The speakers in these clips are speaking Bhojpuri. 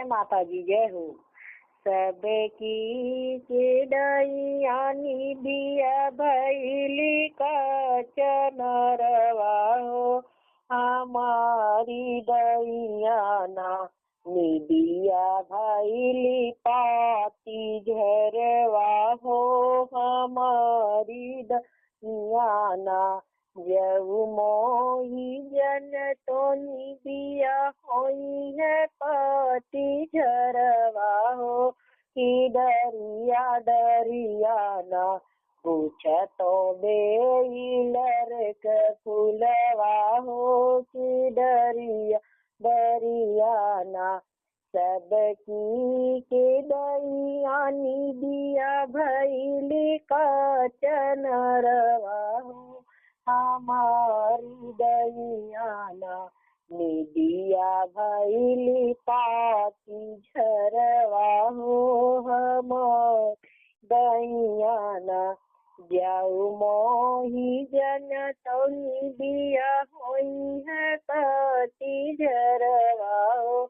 माता जी जय हो। सबकी चिड़ैयानी बिया भैली कचनरवा हो, हमारी दैयाना निबिया भैली पाती झरवा हो, हमारी दैयाना जऊ मोही जन तो निबिया होई है पाती झरवा हो, कि डरिया डरिया ना पूछ तो बेलर के फूलवा हो, कि डरिया डरिया ना सबकी के दैयानी बिया भैली कचनरवा हो, हमारी दैयाना निबिया भैली पाती झरवा हो, हमार दैयाना जाऊ मोही जन तो निबिया होई है पाती झरवा हो,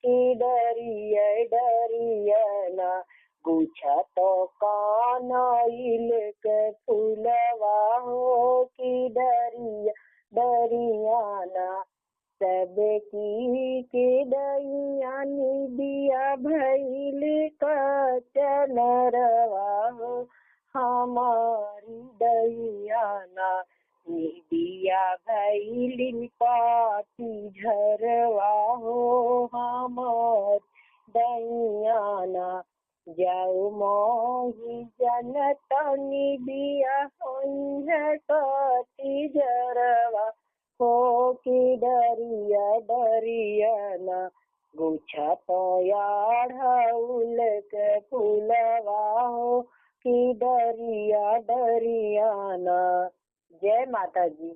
कि डरिया डरिया पूछा तो कानइल के फूलवा हो, कि डरिया डरियाना सबकी के दैयानी बिया भैली कचनरवा हो, हमारी दैयाना निबिया भैली पाती झरवा हो, हमार दैयाना जाऊ मोही जन तो निबिया होई है पाती झरवा हो, कि डरिया डरिया ना गुच्छा तो याढ़उल के फूलवा हो, कि डरिया डरिया ना। जय माता जी।